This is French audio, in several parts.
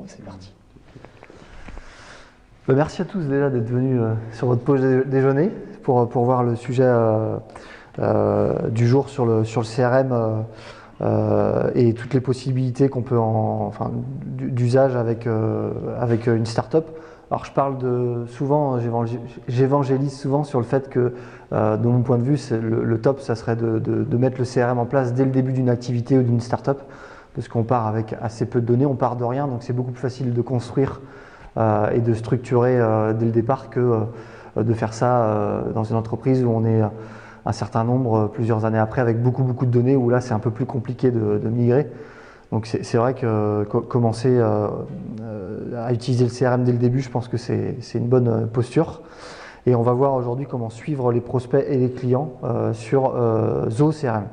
c'est parti. Merci à tous déjà d'être venus sur votre pause déjeuner pour voir le sujet du jour sur le CRM et toutes les possibilités qu'on peut d'usage avec une startup. Alors je parle souvent, j'évangélise souvent sur le fait que, de mon point de vue, le top, ça serait de mettre le CRM en place dès le début d'une activité ou d'une startup, parce qu'on part avec assez peu de données, on part de rien, donc c'est beaucoup plus facile de construire et de structurer dès le départ que de faire ça dans une entreprise où on est un certain nombre, plusieurs années après, avec beaucoup de données, où là c'est un peu plus compliqué de migrer. Donc c'est vrai que commencer à utiliser le CRM dès le début, je pense que c'est une bonne posture. Et on va voir aujourd'hui comment suivre les prospects et les clients sur Zoho CRM.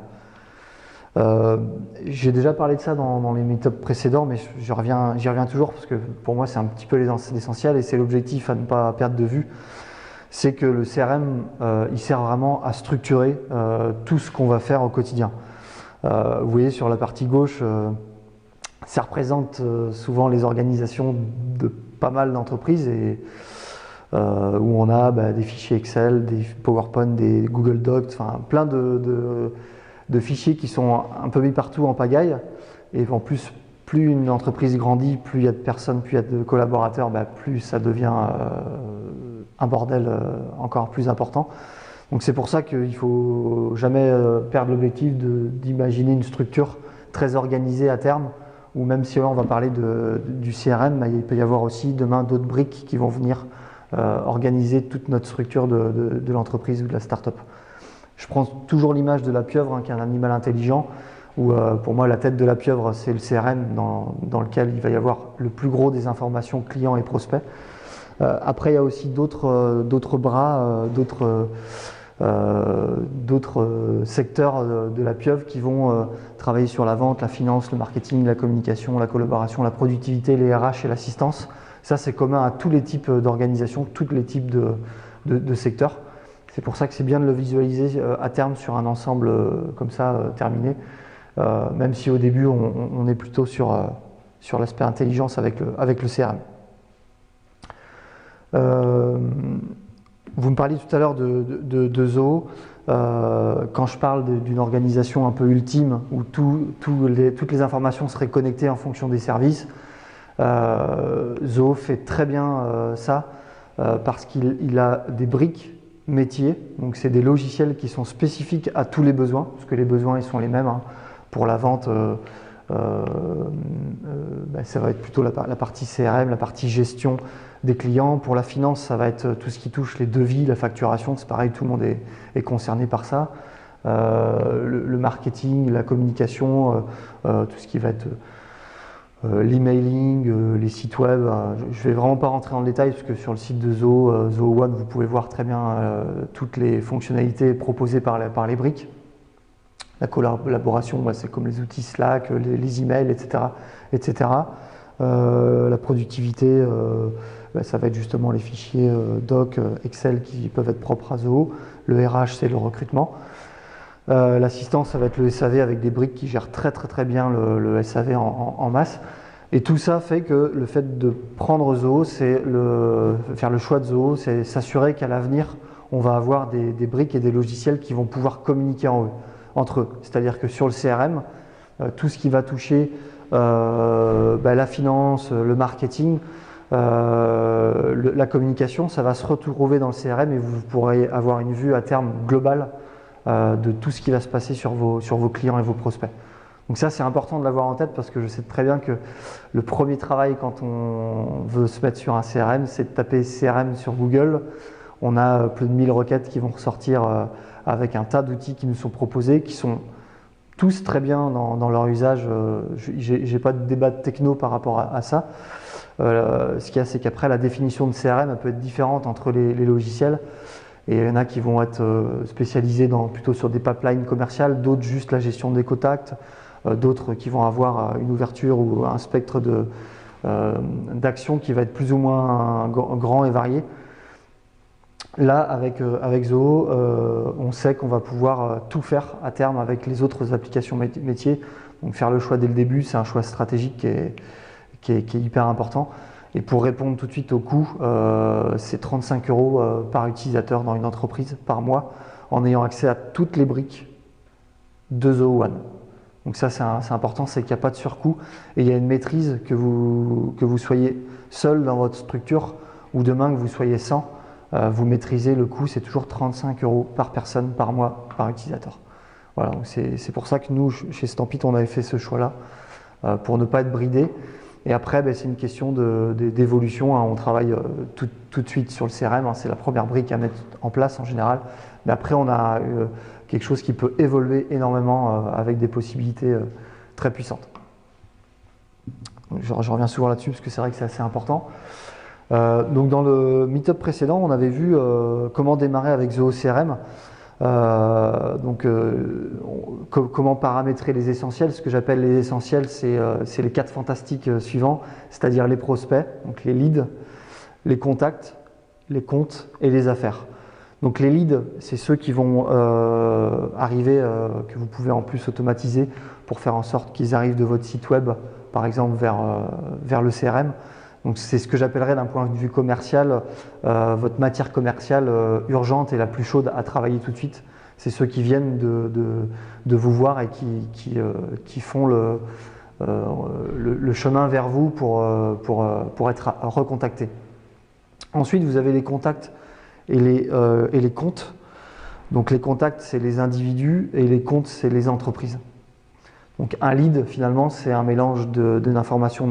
J'ai déjà parlé de ça dans les meetups précédents, mais j'y reviens toujours parce que pour moi c'est un petit peu l'essentiel et c'est l'objectif à ne pas perdre de vue. C'est que le CRM, il sert vraiment à structurer tout ce qu'on va faire au quotidien. Vous voyez sur la partie gauche, ça représente souvent les organisations de pas mal d'entreprises et où on a des fichiers Excel, des PowerPoint, des Google Docs, enfin plein de fichiers qui sont un peu mis partout en pagaille. Et en plus, plus une entreprise grandit, plus il y a de personnes, plus il y a de collaborateurs, plus ça devient un bordel encore plus important. Donc c'est pour ça qu'il ne faut jamais perdre l'objectif d'imaginer une structure très organisée à terme, ou même si là on va parler du CRM, il peut y avoir aussi demain d'autres briques qui vont venir organiser toute notre structure de l'entreprise ou de la start-up. Je prends toujours l'image de la pieuvre, qui est un animal intelligent, où pour moi la tête de la pieuvre c'est le CRM dans lequel il va y avoir le plus gros des informations clients et prospects. Après il y a aussi d'autres bras, d'autres secteurs de la pieuvre qui vont travailler sur la vente, la finance, le marketing, la communication, la collaboration, la productivité, les RH et l'assistance. Ça c'est commun à tous les types d'organisations, tous les types de secteurs. C'est pour ça que c'est bien de le visualiser à terme sur un ensemble comme ça terminé, même si au début on est plutôt sur l'aspect intelligence avec le CRM. Vous me parliez tout à l'heure de Zoho. Quand je parle d'une organisation un peu ultime où toutes les informations seraient connectées en fonction des services, Zoho fait très bien ça parce qu'il a des briques métiers, donc c'est des logiciels qui sont spécifiques à tous les besoins, parce que les besoins ils sont les mêmes. Pour la vente, ça va être plutôt la partie CRM, la partie gestion des clients. Pour la finance, ça va être tout ce qui touche les devis, la facturation, c'est pareil, tout le monde est concerné par ça. Le marketing, la communication, tout ce qui va être l'emailing, les sites web. Je ne vais vraiment pas rentrer dans le détail parce que sur le site de Zoho One, vous pouvez voir très bien toutes les fonctionnalités proposées par les briques. La collaboration, c'est comme les outils Slack, les emails, etc. La productivité, ça va être justement les fichiers doc, Excel qui peuvent être propres à Zoho. Le RH, c'est le recrutement. L'assistance, ça va être le SAV avec des briques qui gèrent très bien le SAV en masse. Et tout ça fait que le fait de prendre Zoho, faire le choix de Zoho, c'est s'assurer qu'à l'avenir, on va avoir des briques et des logiciels qui vont pouvoir communiquer entre eux. C'est-à-dire que sur le CRM, tout ce qui va toucher la finance, le marketing, la communication, ça va se retrouver dans le CRM et vous pourrez avoir une vue à terme globale de tout ce qui va se passer sur vos clients et vos prospects. Donc ça c'est important de l'avoir en tête parce que je sais très bien que le premier travail quand on veut se mettre sur un CRM, c'est de taper CRM sur Google. On a plus de 1000 requêtes qui vont ressortir avec un tas d'outils qui nous sont proposés, qui sont tous très bien dans leur usage. J'ai pas de débat de techno par rapport à ça. Ce qu'il y a, c'est qu'après la définition de CRM elle peut être différente entre les logiciels. Et il y en a qui vont être spécialisés plutôt sur des pipelines commerciales, d'autres juste la gestion des contacts, d'autres qui vont avoir une ouverture ou un spectre d'action qui va être plus ou moins grand et varié. Là, avec Zoho, on sait qu'on va pouvoir tout faire à terme avec les autres applications métiers. Donc faire le choix dès le début, c'est un choix stratégique qui est hyper important. Et pour répondre tout de suite au coût, c'est 35 € par utilisateur dans une entreprise par mois, en ayant accès à toutes les briques de Zoho One. Donc ça, c'est important, c'est qu'il n'y a pas de surcoût et il y a une maîtrise que vous soyez seul dans votre structure ou demain que vous soyez 100, vous maîtrisez le coût, c'est toujours 35 € par personne par mois par utilisateur. Voilà, c'est pour ça que nous, chez Stampit, on avait fait ce choix-là, pour ne pas être bridé. Et après, c'est une question d'évolution, hein. On travaille tout de suite sur le CRM, hein. C'est la première brique à mettre en place en général. Mais après, on a quelque chose qui peut évoluer énormément avec des possibilités très puissantes. Donc, je reviens souvent là-dessus parce que c'est vrai que c'est assez important. Donc dans le meet-up précédent, on avait vu comment démarrer avec Zoho CRM. Comment paramétrer les essentiels. Ce que j'appelle les essentiels, c'est les 4 fantastiques suivants, c'est-à-dire les prospects, donc les leads, les contacts, les comptes et les affaires. Donc les leads, c'est ceux qui vont arriver, que vous pouvez en plus automatiser pour faire en sorte qu'ils arrivent de votre site web, par exemple vers le CRM. Donc c'est ce que j'appellerais d'un point de vue commercial, votre matière commerciale urgente et la plus chaude à travailler tout de suite. C'est ceux qui viennent de vous voir et qui font le chemin vers vous pour être recontactés. Ensuite, vous avez les contacts et les comptes. Donc les contacts, c'est les individus et les comptes, c'est les entreprises. Donc un lead, finalement, c'est un mélange d'informations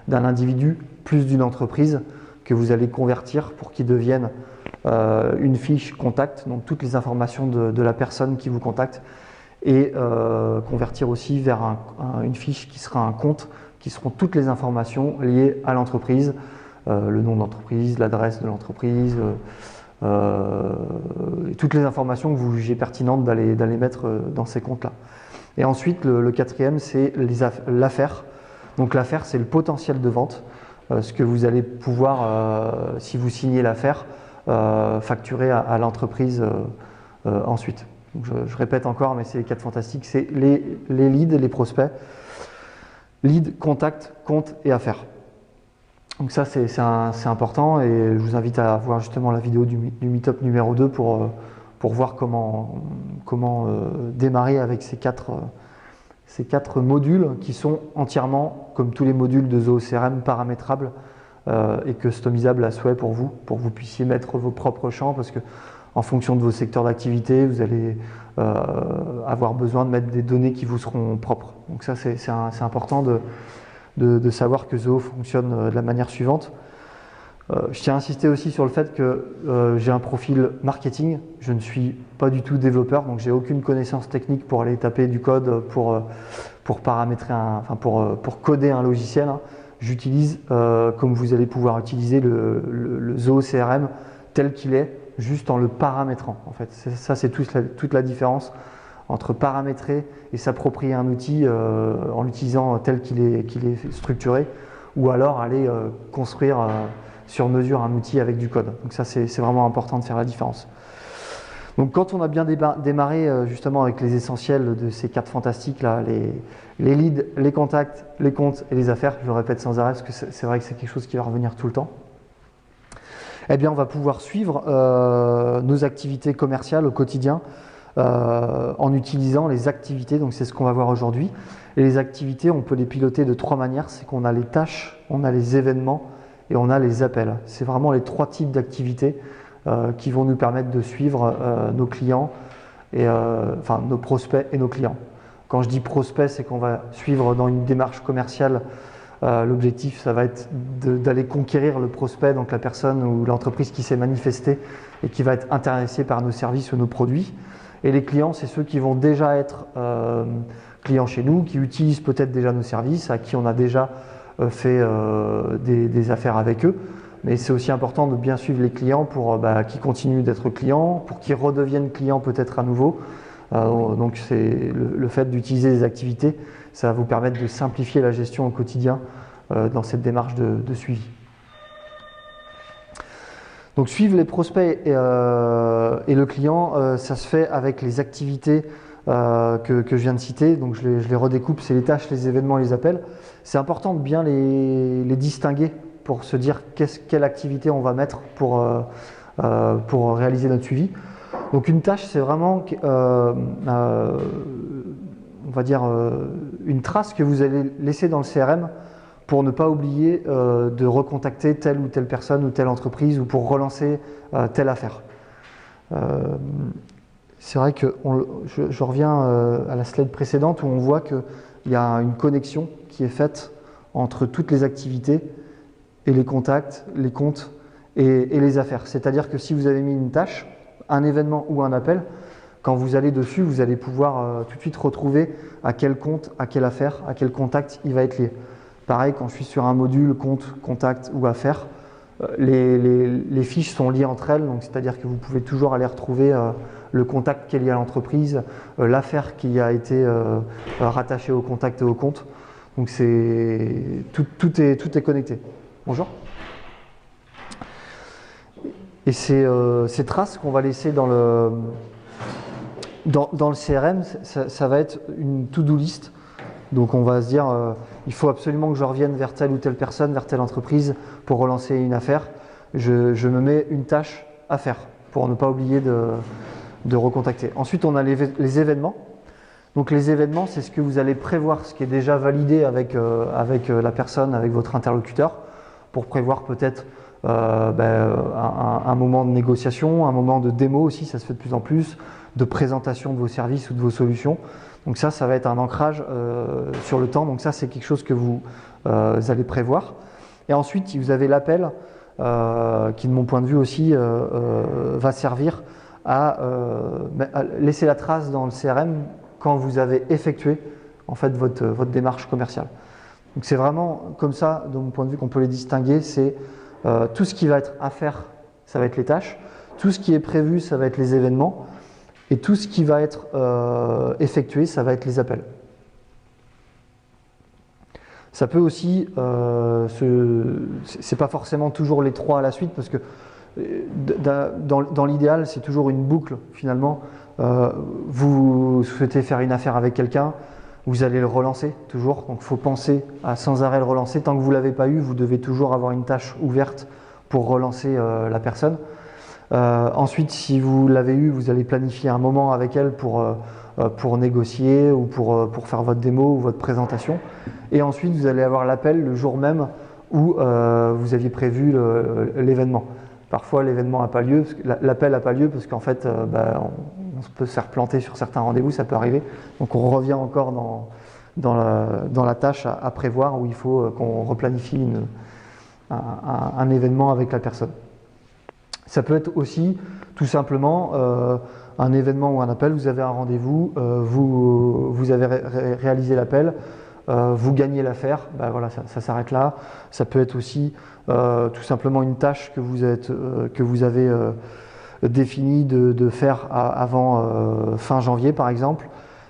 d'un individu plus d'une entreprise que vous allez convertir pour qu'il devienne une fiche contact, donc toutes les informations de la personne qui vous contacte, et convertir aussi vers une fiche qui sera un compte, qui seront toutes les informations liées à l'entreprise, le nom de l'entreprise, l'adresse de l'entreprise, toutes les informations que vous jugez pertinentes d'aller mettre dans ces comptes-là. Et ensuite, le quatrième, c'est l'affaire. Donc l'affaire, c'est le potentiel de vente, ce que vous allez pouvoir, si vous signez l'affaire, facturer à l'entreprise ensuite. Donc je répète encore, mais c'est les 4 fantastiques, c'est les leads, les prospects, lead, contact, compte et affaires. Donc ça, c'est important et je vous invite à voir justement la vidéo du Meetup numéro 2 pour voir comment démarrer avec ces quatre modules qui sont entièrement, comme tous les modules de Zoho CRM, paramétrables et customisables à souhait pour que vous puissiez mettre vos propres champs, parce que en fonction de vos secteurs d'activité, vous allez avoir besoin de mettre des données qui vous seront propres. Donc ça, c'est important de savoir que Zoho fonctionne de la manière suivante. Je tiens à insister aussi sur le fait que j'ai un profil marketing. Je ne suis pas du tout développeur, donc j'ai aucune connaissance technique pour aller taper du code pour paramétrer pour coder un logiciel. J'utilise, comme vous allez pouvoir utiliser le Zoho CRM tel qu'il est, juste en le paramétrant. En fait, ça c'est toute la différence entre paramétrer et s'approprier un outil en l'utilisant tel qu'il est structuré, ou alors aller construire sur mesure un outil avec du code. Donc ça, c'est vraiment important de faire la différence. Donc quand on a bien démarré justement avec les essentiels de ces 4 fantastiques là, les leads, les contacts, les comptes et les affaires, je le répète sans arrêt parce que c'est vrai que c'est quelque chose qui va revenir tout le temps, eh bien on va pouvoir suivre nos activités commerciales au quotidien en utilisant les activités. Donc c'est ce qu'on va voir aujourd'hui. Et les activités, on peut les piloter de 3 manières. C'est qu'on a les tâches, on a les événements et on a les appels. C'est vraiment les 3 types d'activités qui vont nous permettre de suivre nos clients, nos prospects et nos clients. Quand je dis prospect, c'est qu'on va suivre dans une démarche commerciale. L'objectif, ça va être d'aller conquérir le prospect, donc la personne ou l'entreprise qui s'est manifestée et qui va être intéressée par nos services ou nos produits. Et les clients, c'est ceux qui vont déjà être clients chez nous, qui utilisent peut-être déjà nos services, à qui on a déjà fait des affaires avec eux. Mais c'est aussi important de bien suivre les clients pour qu'ils continuent d'être clients, pour qu'ils redeviennent clients peut-être à nouveau. Donc c'est le fait d'utiliser des activités, ça va vous permettre de simplifier la gestion au quotidien dans cette démarche de suivi. Donc suivre les prospects et le client, ça se fait avec les activités que je viens de citer. Donc je les redécoupe, c'est les tâches, les événements et les appels. c'est important de bien les distinguer pour se dire quelle activité on va mettre pour réaliser notre suivi. Donc une tâche, c'est vraiment, on va dire, une trace que vous allez laisser dans le CRM pour ne pas oublier de recontacter telle ou telle personne ou telle entreprise ou pour relancer telle affaire. C'est vrai que je reviens à la slide précédente où on voit qu'il y a une connexion qui est faite entre toutes les activités et les contacts, les comptes et les affaires. C'est-à-dire que si vous avez mis une tâche, un événement ou un appel, quand vous allez dessus, vous allez pouvoir tout de suite retrouver à quel compte, à quelle affaire, à quel contact il va être lié. Pareil, quand je suis sur un module compte, contact ou affaire, les fiches sont liées entre elles, donc c'est-à-dire que vous pouvez toujours aller retrouver le contact qui est lié à l'entreprise, l'affaire qui a été rattachée au contact et au compte. Donc tout est connecté. Bonjour. Et ces traces qu'on va laisser dans le CRM, ça va être une to-do list. Donc on va se dire, il faut absolument que je revienne vers telle ou telle personne, vers telle entreprise pour relancer une affaire. Je me mets une tâche à faire pour ne pas oublier de recontacter. Ensuite, on a les événements. Donc les événements, c'est ce que vous allez prévoir, ce qui est déjà validé avec la personne, avec votre interlocuteur, pour prévoir peut-être un moment de négociation, un moment de démo aussi, ça se fait de plus en plus, de présentation de vos services ou de vos solutions. Donc ça va être un ancrage sur le temps. Donc ça, c'est quelque chose que vous allez prévoir. Et ensuite, vous avez l'appel qui, de mon point de vue aussi, va servir à laisser la trace dans le CRM quand vous avez effectué en fait votre démarche commerciale. Donc c'est vraiment comme ça, de mon point de vue, qu'on peut les distinguer. C'est tout ce qui va être à faire, ça va être les tâches. Tout ce qui est prévu, ça va être les événements. Et tout ce qui va être effectué, ça va être les appels. Ça peut aussi, c'est pas forcément toujours les trois à la suite, parce que dans l'idéal, c'est toujours une boucle finalement. Vous souhaitez faire une affaire avec quelqu'un, vous allez le relancer toujours. Donc il faut penser à sans arrêt le relancer. Tant que vous ne l'avez pas eu, vous devez toujours avoir une tâche ouverte pour relancer la personne. Ensuite, si vous l'avez eu, vous allez planifier un moment avec elle pour négocier ou pour faire votre démo ou votre présentation. Et ensuite, vous allez avoir l'appel le jour même où vous aviez prévu l'événement. Parfois, l'événement n'a pas lieu, l'appel n'a pas lieu parce qu'en fait, on peut se faire planter sur certains rendez-vous, ça peut arriver. Donc, on revient encore dans la tâche à prévoir où il faut qu'on replanifie un événement avec la personne. Ça peut être aussi tout simplement un événement ou un appel, vous avez un rendez-vous, vous avez réalisé l'appel, vous gagnez l'affaire, voilà, ça s'arrête là. Ça peut être aussi tout simplement une tâche que vous avez définie de faire avant fin janvier par exemple.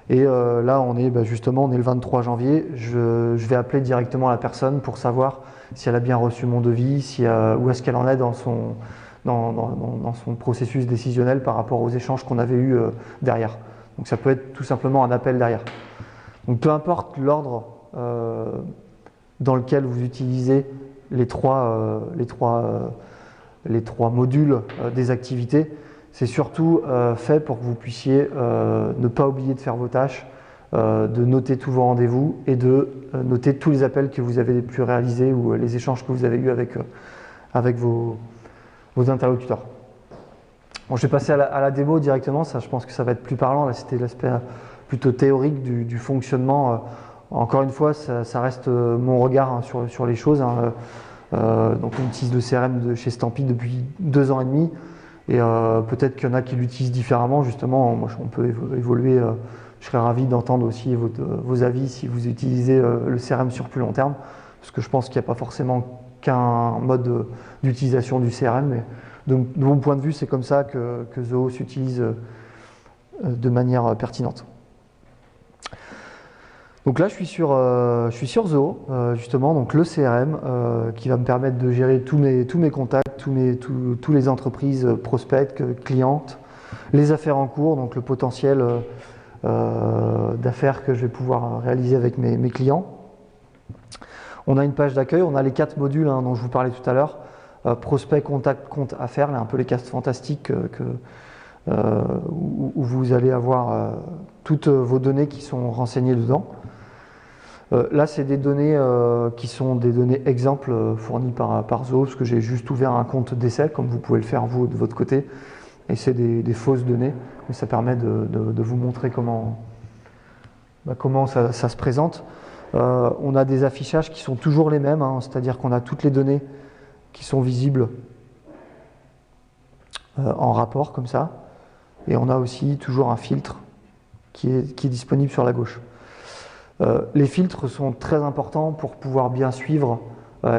Et là on est justement on est le 23 janvier, je vais appeler directement la personne pour savoir si elle a bien reçu mon devis, où est-ce qu'elle en est dans son processus décisionnel par rapport aux échanges qu'on avait eus derrière. Donc ça peut être tout simplement un appel derrière. Donc peu importe l'ordre dans lequel vous utilisez les trois modules des activités, c'est surtout fait pour que vous puissiez ne pas oublier de faire vos tâches, de noter tous vos rendez-vous et de noter tous les appels que vous avez pu réaliser ou les échanges que vous avez eus avec vos interlocuteurs. Bon, je vais passer à la démo directement, ça je pense que ça va être plus parlant, là c'était l'aspect plutôt théorique du fonctionnement. Encore une fois, ça reste mon regard sur les choses. Donc on utilise le CRM de chez Stampy depuis 2 ans et demi, et peut-être qu'il y en a qui l'utilisent différemment, justement, on peut évoluer, je serais ravi d'entendre aussi vos avis si vous utilisez le CRM sur plus long terme, parce que je pense qu'il n'y a pas forcément qu'un mode d'utilisation du CRM, mais de mon point de vue, c'est comme ça que Zoho s'utilise de manière pertinente. Donc là, je suis sur Zoho, justement, donc le CRM, qui va me permettre de gérer tous mes contacts, tous les entreprises, prospects, clientes, les affaires en cours, donc le potentiel d'affaires que je vais pouvoir réaliser avec mes clients. On a une page d'accueil, on a les 4 modules dont je vous parlais tout à l'heure. Prospect, contact, compte, affaires, là, un peu les castes fantastiques où vous allez avoir toutes vos données qui sont renseignées dedans. Là, c'est des données qui sont des données exemples fournies par Zoho, parce que j'ai juste ouvert un compte d'essai, comme vous pouvez le faire vous de votre côté. Et c'est des fausses données, mais ça permet de vous montrer comment ça se présente. On a des affichages qui sont toujours les mêmes, c'est-à-dire qu'on a toutes les données qui sont visibles en rapport, comme ça. Et on a aussi toujours un filtre qui est disponible sur la gauche. Les filtres sont très importants pour pouvoir bien suivre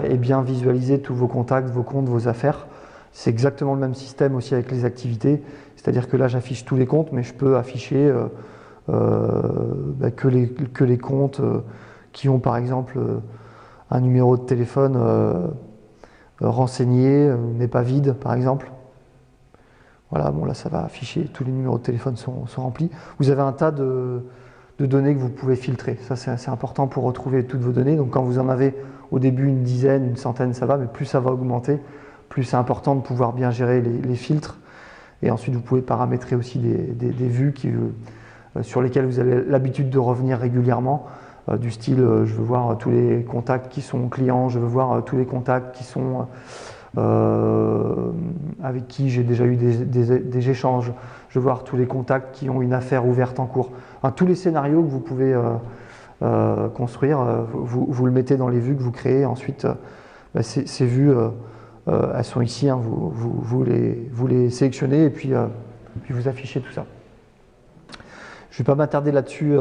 et bien visualiser tous vos contacts, vos comptes, vos affaires. C'est exactement le même système aussi avec les activités, c'est-à-dire que là j'affiche tous les comptes, mais je peux afficher que les comptes qui ont par exemple un numéro de téléphone renseigné, mais pas vide par exemple. Voilà, bon là ça va afficher, tous les numéros de téléphone sont remplis. Vous avez un tas de données que vous pouvez filtrer, ça c'est assez important pour retrouver toutes vos données. Donc quand vous en avez au début une dizaine, une centaine, ça va, mais plus ça va augmenter, plus c'est important de pouvoir bien gérer les filtres. Et ensuite vous pouvez paramétrer aussi des vues sur lesquelles vous avez l'habitude de revenir régulièrement, du style je veux voir tous les contacts qui sont clients, je veux voir tous les contacts qui sont avec qui j'ai déjà eu des échanges, je veux voir tous les contacts qui ont une affaire ouverte en cours. Enfin, tous les scénarios que vous pouvez construire, vous le mettez dans les vues que vous créez. Ensuite, ces vues, elles sont ici, vous les sélectionnez et puis vous affichez tout ça. Je ne vais pas m'attarder là-dessus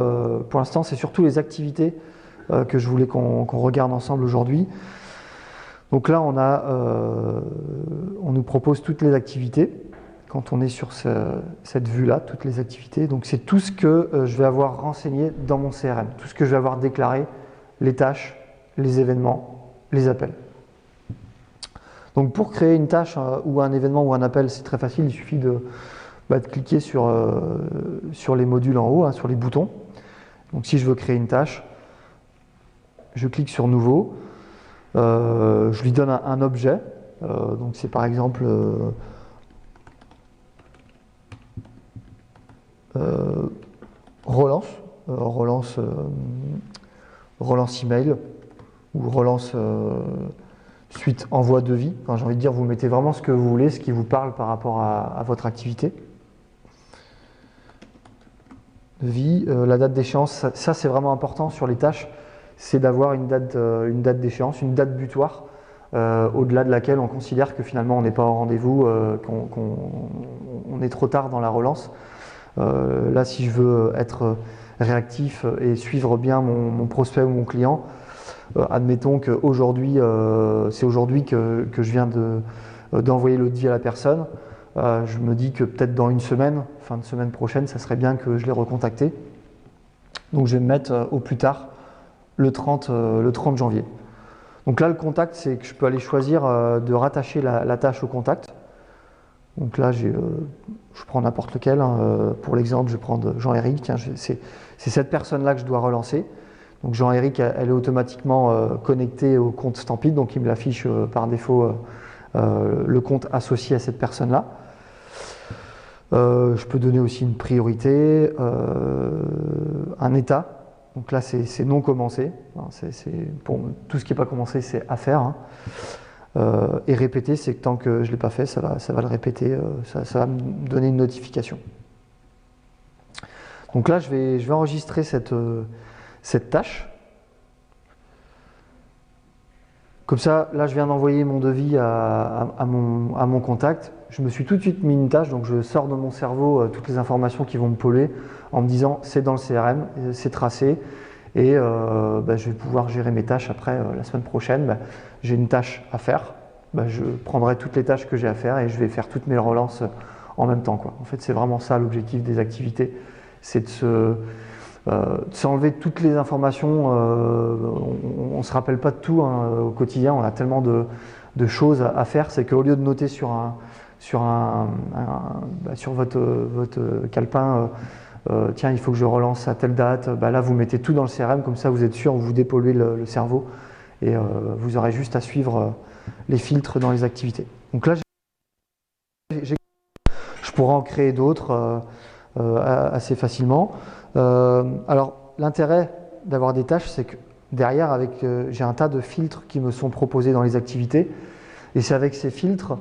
pour l'instant, c'est surtout les activités que je voulais qu'on regarde ensemble aujourd'hui. Donc là, on nous propose toutes les activités, quand on est sur cette vue-là, toutes les activités. Donc c'est tout ce que je vais avoir renseigné dans mon CRM, tout ce que je vais avoir déclaré, les tâches, les événements, les appels. Donc pour créer une tâche ou un événement ou un appel, c'est très facile, il suffit de cliquer sur les modules en haut, sur les boutons. Donc si je veux créer une tâche, je clique sur Nouveau. Je lui donne un objet, donc c'est par exemple relance email ou relance suite envoi devis. Enfin, j'ai envie de dire, vous mettez vraiment ce que vous voulez, ce qui vous parle par rapport à votre activité. Devis, la date d'échéance, ça c'est vraiment important sur les tâches. C'est d'avoir une date d'échéance, une date butoir, au-delà de laquelle on considère que finalement on n'est pas au rendez-vous, qu'on est trop tard dans la relance. Là, si je veux être réactif et suivre bien mon prospect ou mon client, admettons qu'aujourd'hui, c'est aujourd'hui que je viens d'envoyer le devis à la personne. Je me dis que peut-être dans une semaine, fin de semaine prochaine, ça serait bien que je l'ai recontacté. Donc je vais me mettre au plus tard le 30 janvier. Donc là, le contact, c'est que je peux aller choisir de rattacher la tâche au contact. Donc là, je prends n'importe lequel. Pour l'exemple, je vais prendre Jean-Éric. Tiens, c'est cette personne-là que je dois relancer. Donc Jean-Éric, elle est automatiquement connectée au compte Stampede, donc il me l'affiche par défaut le compte associé à cette personne-là. Je peux donner aussi une priorité, un état. Donc là, c'est non commencé. Pour tout ce qui n'est pas commencé, c'est à faire. Et répéter, c'est que tant que je ne l'ai pas fait, ça va le répéter, ça va me donner une notification. Donc là, je vais enregistrer cette tâche. Comme ça, là, je viens d'envoyer mon devis à mon contact. Je me suis tout de suite mis une tâche, donc je sors de mon cerveau toutes les informations qui vont me polluer en me disant c'est dans le CRM, c'est tracé et je vais pouvoir gérer mes tâches après la semaine prochaine. J'ai une tâche à faire, je prendrai toutes les tâches que j'ai à faire et je vais faire toutes mes relances en même temps, quoi. En fait, c'est vraiment ça l'objectif des activités, c'est de s'enlever toutes les informations. On ne se rappelle pas de tout au quotidien, on a tellement de choses à faire, c'est qu'au lieu de noter sur votre calepin tiens, il faut que je relance à telle date. Là, vous mettez tout dans le CRM, comme ça vous êtes sûr, vous dépolluez le cerveau et vous aurez juste à suivre les filtres dans les activités. Donc là, je pourrais en créer d'autres assez facilement. Alors, l'intérêt d'avoir des tâches, c'est que derrière, j'ai un tas de filtres qui me sont proposés dans les activités. Et c'est avec ces filtres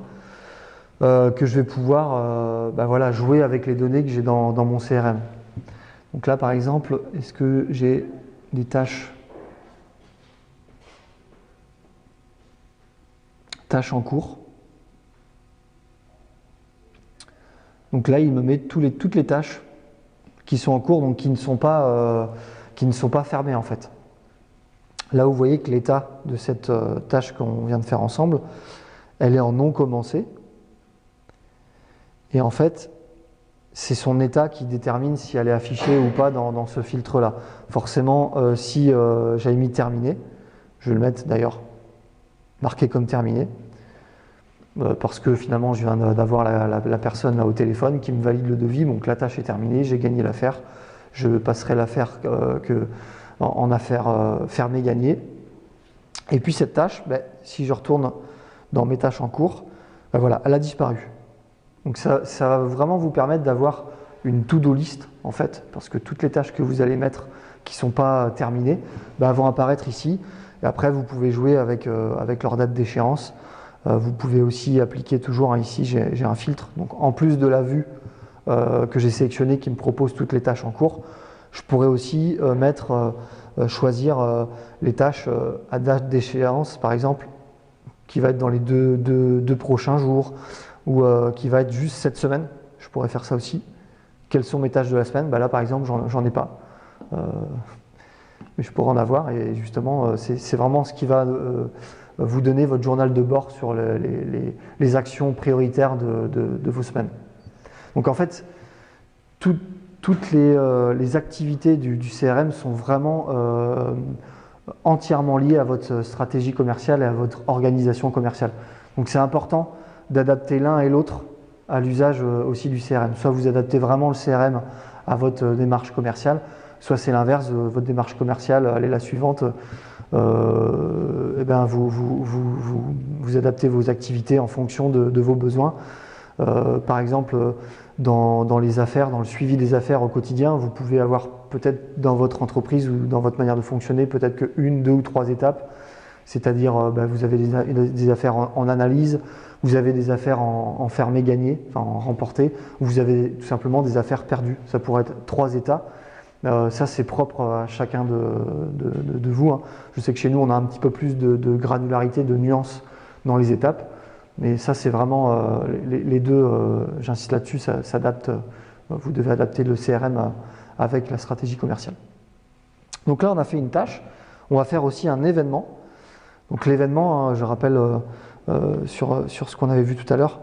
que je vais pouvoir voilà, jouer avec les données que j'ai dans mon CRM. Donc là, par exemple, est-ce que j'ai des tâches en cours? Donc là, il me met toutes les tâches qui sont en cours, donc qui ne sont pas fermées en fait. Là, vous voyez que l'état de cette tâche qu'on vient de faire ensemble, elle est en non commencé. Et en fait, c'est son état qui détermine si elle est affichée ou pas dans ce filtre-là. Forcément, si j'avais mis terminé, je vais le mettre d'ailleurs marqué comme terminé, parce que finalement, je viens d'avoir la personne là au téléphone qui me valide le devis, donc la tâche est terminée, j'ai gagné l'affaire, je passerai l'affaire en affaire fermée gagnée. Et puis cette tâche, si je retourne dans mes tâches en cours, voilà, elle a disparu. Donc ça va vraiment vous permettre d'avoir une to-do list en fait, parce que toutes les tâches que vous allez mettre qui ne sont pas terminées vont apparaître ici. Et après, vous pouvez jouer avec leur date d'échéance. Vous pouvez aussi appliquer toujours, ici j'ai un filtre, donc en plus de la vue que j'ai sélectionnée qui me propose toutes les tâches en cours, je pourrais aussi choisir les tâches à date d'échéance, par exemple, qui va être dans les deux prochains jours, ou qui va être juste cette semaine. Je pourrais faire ça aussi. Quelles sont mes tâches de la semaine? Là, par exemple, j'en ai pas. Mais je pourrais en avoir. Et justement, c'est vraiment ce qui va vous donner votre journal de bord sur les actions prioritaires de vos semaines. Donc en fait, toutes les activités du CRM sont vraiment entièrement liées à votre stratégie commerciale et à votre organisation commerciale. Donc c'est important d'adapter l'un et l'autre à l'usage aussi du CRM. Soit vous adaptez vraiment le CRM à votre démarche commerciale, soit c'est l'inverse, votre démarche commerciale, elle est la suivante, vous adaptez vos activités en fonction de vos besoins. Par exemple, dans les affaires, dans le suivi des affaires au quotidien, vous pouvez avoir peut-être dans votre entreprise ou dans votre manière de fonctionner, peut-être que 1, 2 ou 3 étapes, c'est-à-dire vous avez des affaires en analyse, vous avez des affaires en fermé gagné, enfin en remporté, vous avez tout simplement des affaires perdues. Ça pourrait être 3 états. Ça, c'est propre à chacun de vous. Hein. Je sais que chez nous, on a un petit peu plus de granularité, de nuances dans les étapes. Mais ça, c'est vraiment les deux, j'insiste là-dessus, ça s'adapte. Vous devez adapter le CRM avec la stratégie commerciale. Donc là, on a fait une tâche. On va faire aussi un événement. Donc l'événement, je rappelle sur ce qu'on avait vu tout à l'heure,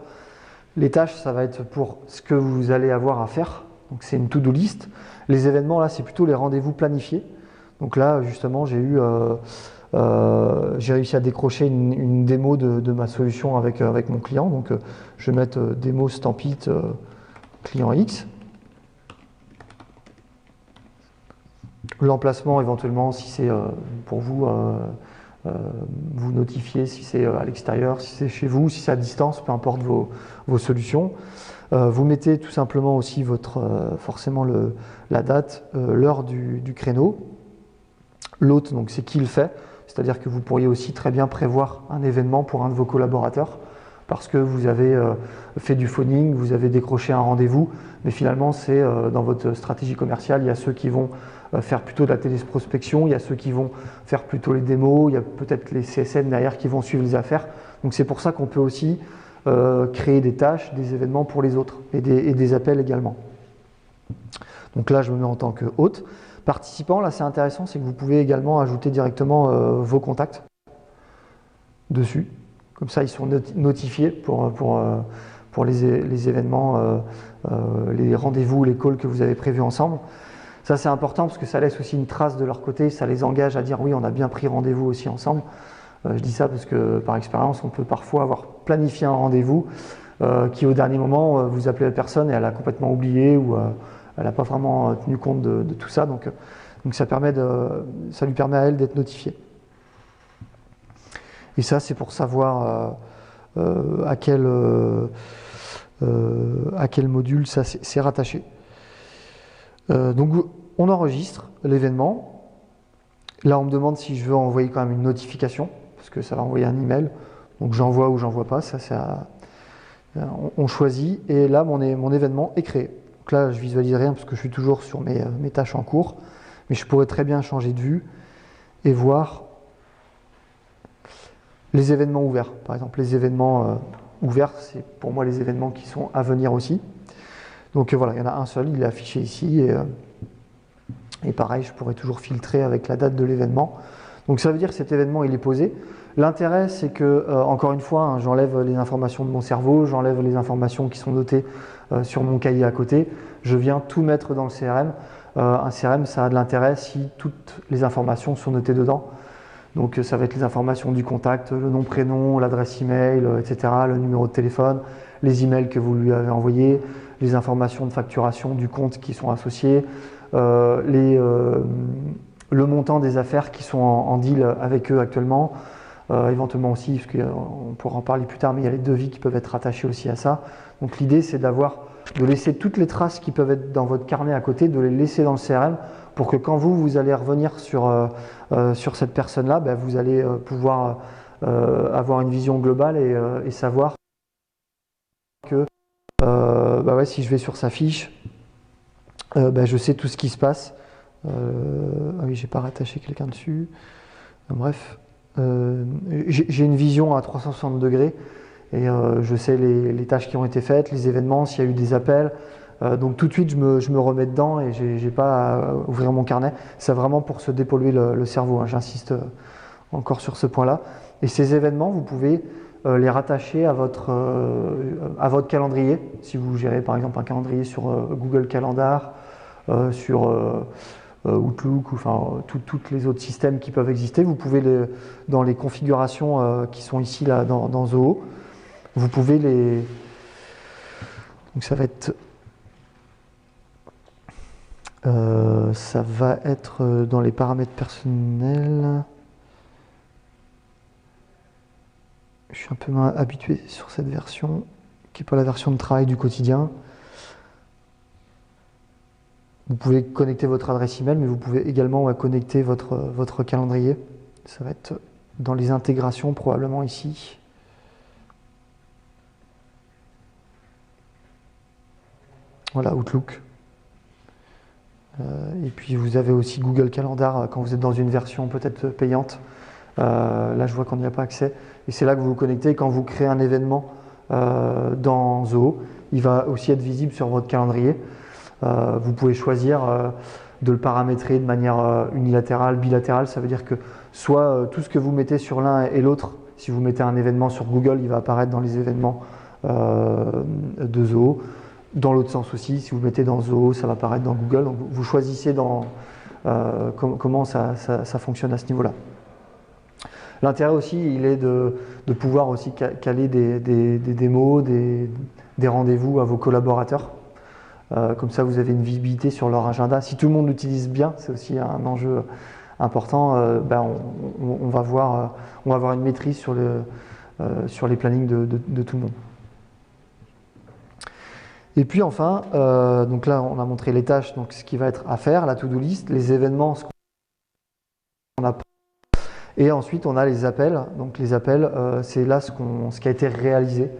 les tâches, ça va être pour ce que vous allez avoir à faire. Donc c'est une to-do list. Les événements, là, c'est plutôt les rendez-vous planifiés. Donc là, justement, j'ai réussi à décrocher une démo de ma solution avec mon client. Donc je vais mettre démo Stampit client X. L'emplacement, éventuellement, si c'est pour vous, vous notifiez si c'est à l'extérieur, si c'est chez vous, si c'est à distance, peu importe vos solutions. Vous mettez tout simplement aussi forcément la date, l'heure du créneau. L'hôte, donc c'est qui le fait, c'est-à-dire que vous pourriez aussi très bien prévoir un événement pour un de vos collaborateurs parce que vous avez fait du phoning, vous avez décroché un rendez-vous, mais finalement c'est dans votre stratégie commerciale, il y a ceux qui vont faire plutôt de la téléprospection, il y a ceux qui vont faire plutôt les démos, il y a peut-être les CSN derrière qui vont suivre les affaires. Donc c'est pour ça qu'on peut aussi créer des tâches, des événements pour les autres et des appels également. Donc là, je me mets en tant que hôte. Participant, là c'est intéressant, c'est que vous pouvez également ajouter directement vos contacts dessus. Comme ça, ils sont notifiés pour les événements, les rendez-vous, les calls que vous avez prévus ensemble. Ça c'est important parce que ça laisse aussi une trace de leur côté, ça les engage à dire oui, on a bien pris rendez-vous aussi ensemble. Je dis ça parce que par expérience, on peut parfois avoir planifié un rendez-vous qui au dernier moment, vous appelez la personne et elle a complètement oublié ou elle n'a pas vraiment tenu compte de tout ça, donc ça lui permet à elle d'être notifiée. Et ça, c'est pour savoir à quel module ça s'est rattaché. Donc on enregistre l'événement. Là, on me demande si je veux envoyer quand même une notification, parce que ça va envoyer un email. Donc j'envoie ou j'envoie pas, on choisit. Et là, mon événement est créé. Donc là, je visualise rien parce que je suis toujours sur mes tâches en cours. Mais je pourrais très bien changer de vue et voir les événements ouverts. Par exemple, les événements ouverts, c'est pour moi les événements qui sont à venir aussi. Donc voilà, il y en a un seul, il est affiché ici. Et pareil, je pourrais toujours filtrer avec la date de l'événement. Donc ça veut dire que cet événement, il est posé. L'intérêt, c'est que, encore une fois, hein, j'enlève les informations de mon cerveau, j'enlève les informations qui sont notées sur mon cahier à côté. Je viens tout mettre dans le CRM. Un CRM, ça a de l'intérêt si toutes les informations sont notées dedans. Donc ça va être les informations du contact, le nom, prénom, l'adresse email, etc., le numéro de téléphone, les emails que vous lui avez envoyés, les informations de facturation du compte qui sont associées, le montant des affaires qui sont en deal avec eux actuellement, éventuellement aussi, parce qu'on pourra en parler plus tard, mais il y a les devis qui peuvent être rattachés aussi à ça. Donc l'idée, c'est de laisser toutes les traces qui peuvent être dans votre carnet à côté, de les laisser dans le CRM pour que quand vous allez revenir sur cette personne-là, ben, vous allez pouvoir avoir une vision globale et savoir que bah ouais, si je vais sur sa fiche, bah, je sais tout ce qui se passe. Ah oui, j'ai pas rattaché quelqu'un dessus. Bref, j'ai une vision à 360 degrés et je sais les tâches qui ont été faites, les événements, s'il y a eu des appels. Donc tout de suite, je me remets dedans et j'ai pas à ouvrir mon carnet. C'est vraiment pour se dépolluer le cerveau, hein. J'insiste encore sur ce point-là. Et ces événements, vous pouvez les rattacher à votre calendrier. Si vous gérez par exemple un calendrier sur Google Calendar, sur Outlook, ou enfin tous les autres systèmes qui peuvent exister, vous pouvez dans les configurations qui sont ici là dans Zoho, vous pouvez les. Donc ça va être dans les paramètres personnels. Je suis un peu moins habitué sur cette version, qui n'est pas la version de travail du quotidien. Vous pouvez connecter votre adresse email, mais vous pouvez également connecter votre calendrier. Ça va être dans les intégrations, probablement ici. Voilà, Outlook. Et puis vous avez aussi Google Calendar quand vous êtes dans une version peut-être payante. Là, je vois qu'on n'y a pas accès. Et c'est là que vous vous connectez. Quand vous créez un événement dans Zoho, il va aussi être visible sur votre calendrier. Vous pouvez choisir de le paramétrer de manière unilatérale, bilatérale. Ça veut dire que soit tout ce que vous mettez sur l'un et l'autre, si vous mettez un événement sur Google, il va apparaître dans les événements de Zoho. Dans l'autre sens aussi, si vous mettez dans Zoho, ça va apparaître dans Google. Donc vous choisissez comment ça fonctionne à ce niveau-là. L'intérêt aussi, il est de pouvoir aussi caler des démos, des rendez-vous à vos collaborateurs. Comme ça, vous avez une visibilité sur leur agenda. Si tout le monde l'utilise bien, c'est aussi un enjeu important. On va avoir une maîtrise sur les plannings de tout le monde. Et puis enfin, donc là, on a montré les tâches, donc ce qui va être à faire, la to-do list, les événements, ce qu'on a. Et ensuite, on a les appels. Donc les appels, c'est là ce qui a été réalisé.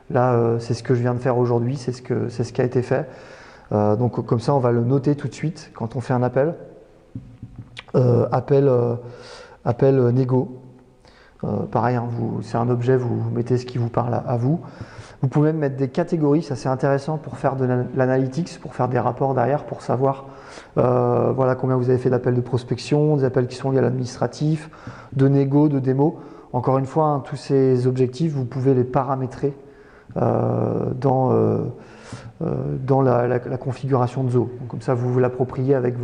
Là, c'est ce que je viens de faire aujourd'hui, c'est ce qui a été fait. Donc comme ça, on va le noter tout de suite quand on fait un appel. Appel négo. Pareil, hein, c'est un objet, vous mettez ce qui vous parle à vous. Vous pouvez même mettre des catégories, ça c'est intéressant pour faire de l'analytics, pour faire des rapports derrière, pour savoir voilà, combien vous avez fait d'appels de prospection, des appels qui sont liés à l'administratif, de négo, de démo. Encore une fois, hein, tous ces objectifs, vous pouvez les paramétrer dans la configuration de Zoho. Donc, comme ça, vous vous l'appropriez avec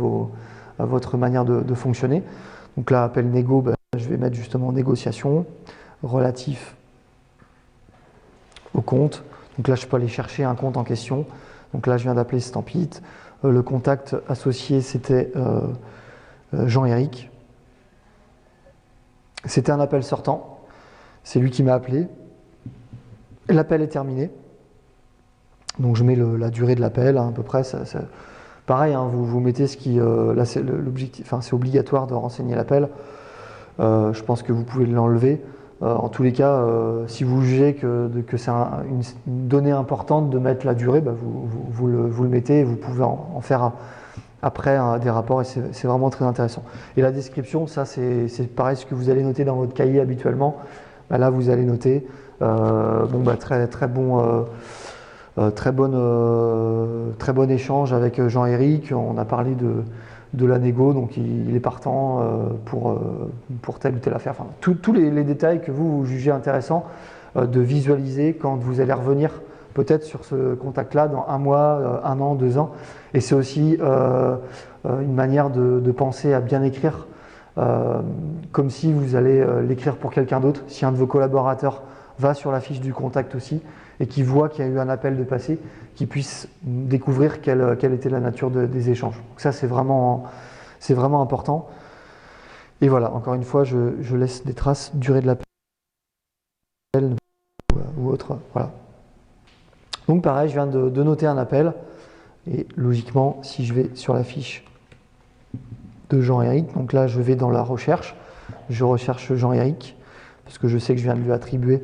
votre manière de fonctionner. Donc là, appel négo, je vais mettre justement négociation, relatif au compte. Donc là, je peux aller chercher un compte en question. Donc là, je viens d'appeler Stampit. le contact associé, c'était Jean-Éric. C'était un appel sortant. C'est lui qui m'a appelé. L'appel est terminé. Donc je mets la durée de l'appel, à peu près. Pareil, vous mettez ce qui... là, c'est l'objectif. Enfin, c'est obligatoire de renseigner l'appel. Je pense que vous pouvez l'enlever. En tous les cas, si vous jugez que c'est une donnée importante de mettre la durée, vous le mettez et vous pouvez en faire après des rapports et c'est vraiment très intéressant. Et la description, ça c'est pareil, ce que vous allez noter dans votre cahier habituellement. Là, vous allez noter très bon échange avec Jean-Éric. On a parlé de la négo, donc il est partant pour telle ou telle affaire. Enfin, tous les détails que vous jugez intéressants de visualiser quand vous allez revenir peut-être sur ce contact-là dans 1 mois, 1 an, 2 ans. Et c'est aussi une manière de penser à bien écrire, comme si vous allez l'écrire pour quelqu'un d'autre. Si un de vos collaborateurs va sur la fiche du contact aussi et qui voit qu'il y a eu un appel de passé, qu'il puisse découvrir quelle était la nature des échanges. Donc ça, c'est vraiment important. Et voilà, encore une fois, je laisse des traces, durée de l'appel ou autre. Voilà. Donc pareil, je viens de noter un appel. Et logiquement, si je vais sur la fiche de Jean-Éric, donc là, je vais dans la recherche. Je recherche Jean-Éric, parce que je sais que je viens de lui attribuer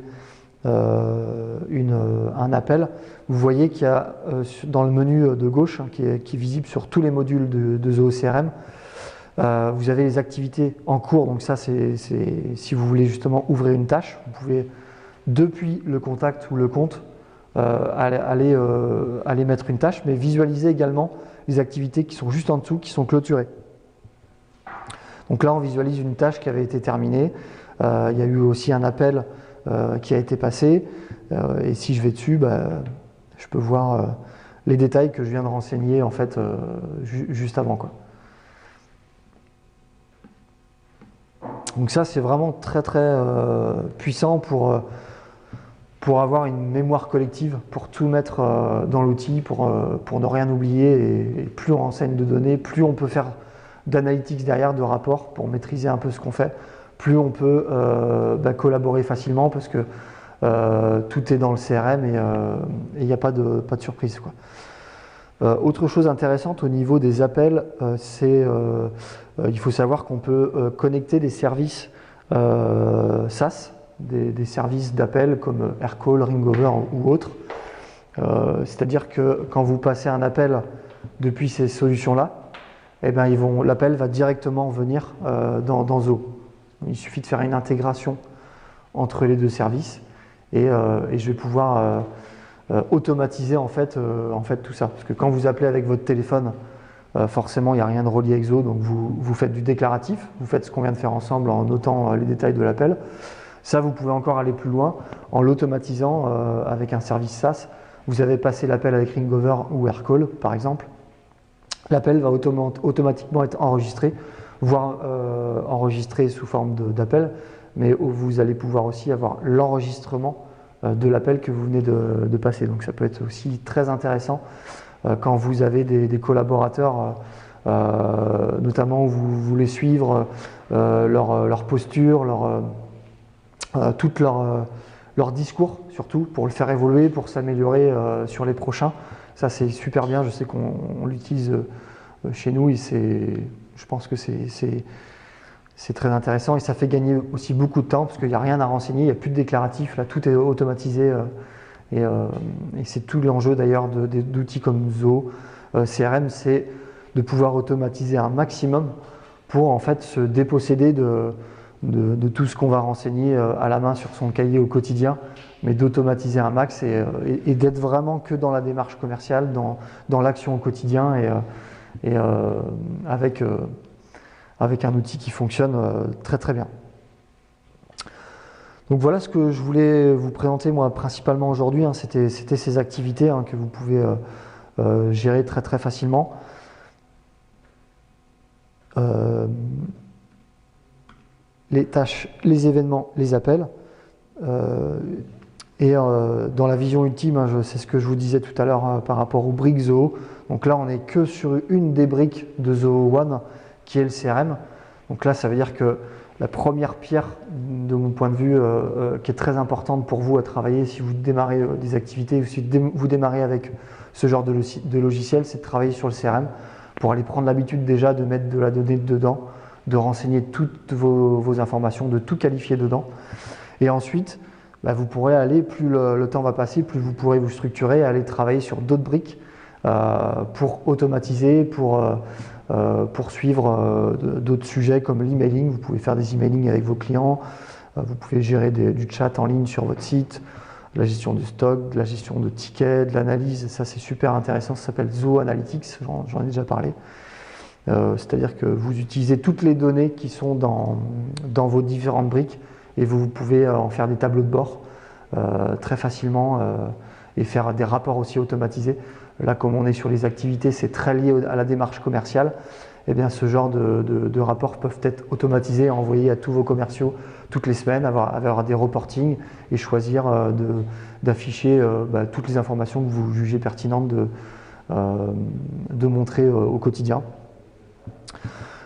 un appel. Vous voyez qu'il y a dans le menu de gauche, qui est visible sur tous les modules de Zoho CRM, vous avez les activités en cours. Donc ça, c'est si vous voulez justement ouvrir une tâche, vous pouvez depuis le contact ou le compte aller mettre une tâche, mais visualiser également les activités qui sont juste en dessous, qui sont clôturées. Donc là, on visualise une tâche qui avait été terminée. Il y a eu aussi un appel qui a été passé. Et si je vais dessus, je peux voir les détails que je viens de renseigner en fait juste avant, quoi. Donc ça, c'est vraiment très très puissant pour avoir une mémoire collective, pour tout mettre dans l'outil, pour ne rien oublier. Et plus on renseigne de données, plus on peut faire d'analytics derrière, de rapports, pour maîtriser un peu ce qu'on fait, plus on peut collaborer facilement, parce que tout est dans le CRM et il n'y a pas de surprise, quoi. Autre chose intéressante au niveau des appels, c'est il faut savoir qu'on peut connecter des services SaaS, des services d'appel comme Aircall, Ringover ou autres. C'est-à-dire que quand vous passez un appel depuis ces solutions-là, l'appel va directement venir dans Zoho. Il suffit de faire une intégration entre les deux services et je vais pouvoir automatiser en fait tout ça. Parce que quand vous appelez avec votre téléphone, forcément il n'y a rien de relié avec Zoho, donc vous faites du déclaratif, vous faites ce qu'on vient de faire ensemble en notant les détails de l'appel. Ça, vous pouvez encore aller plus loin en l'automatisant avec un service SaaS. Vous avez passé l'appel avec Ringover ou Aircall, par exemple. L'appel va automatiquement être enregistré, voire enregistré sous forme d'appel, mais vous allez pouvoir aussi avoir l'enregistrement de l'appel que vous venez de passer. Donc ça peut être aussi très intéressant quand vous avez des collaborateurs, notamment où vous voulez suivre leur posture, tout leur discours, surtout, pour le faire évoluer, pour s'améliorer sur les prochains. Ça, c'est super bien. Je sais qu'on l'utilise chez nous et je pense que c'est très intéressant et ça fait gagner aussi beaucoup de temps parce qu'il n'y a rien à renseigner, il n'y a plus de déclaratif, là, tout est automatisé et c'est tout l'enjeu d'ailleurs d'outils comme Zoho CRM, c'est de pouvoir automatiser un maximum pour en fait se déposséder de tout ce qu'on va renseigner à la main sur son cahier au quotidien, mais d'automatiser un max et d'être vraiment que dans la démarche commerciale, dans l'action au quotidien et avec un outil qui fonctionne très très bien. Donc voilà ce que je voulais vous présenter moi principalement aujourd'hui, hein, c'était ces activités que vous pouvez gérer très très facilement. Les tâches, les événements, les appels. Dans la vision ultime, c'est ce que je vous disais tout à l'heure par rapport aux briques Zoho. Donc là, on n'est que sur une des briques de Zoho One, qui est le CRM. Donc là, ça veut dire que la première pierre, de mon point de vue, qui est très importante pour vous à travailler si vous démarrez des activités ou si vous démarrez avec ce genre de logiciel, c'est de travailler sur le CRM pour aller prendre l'habitude déjà de mettre de la donnée dedans, de renseigner toutes vos informations, de tout qualifier dedans. Et ensuite, vous pourrez aller, plus le temps va passer, plus vous pourrez vous structurer, aller travailler sur d'autres briques pour automatiser, pour suivre d'autres sujets comme l'emailing. Vous pouvez faire des emailing avec vos clients, vous pouvez gérer du chat en ligne sur votre site, de la gestion du stock, de la gestion de tickets, de l'analyse. Ça, c'est super intéressant, ça s'appelle Zoho Analytics, j'en ai déjà parlé. C'est-à-dire que vous utilisez toutes les données qui sont dans vos différentes briques et vous pouvez en faire des tableaux de bord très facilement et faire des rapports aussi automatisés. Là, comme on est sur les activités, c'est très lié à la démarche commerciale. Eh bien, ce genre de rapports peuvent être automatisés, envoyés à tous vos commerciaux toutes les semaines, avoir des reportings et choisir d'afficher toutes les informations que vous jugez pertinentes de montrer au quotidien.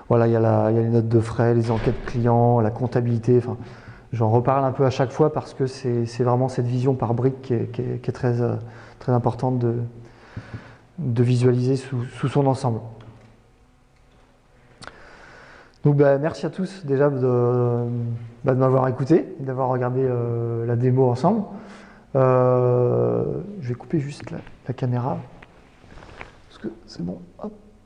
Voilà, il y a les notes de frais, les enquêtes clients, la comptabilité. Enfin, j'en reparle un peu à chaque fois parce que c'est vraiment cette vision par brique qui est très, très importante de visualiser sous son ensemble. Donc merci à tous déjà de m'avoir écouté, d'avoir regardé la démo ensemble. Je vais couper juste la caméra parce que c'est bon. Hop.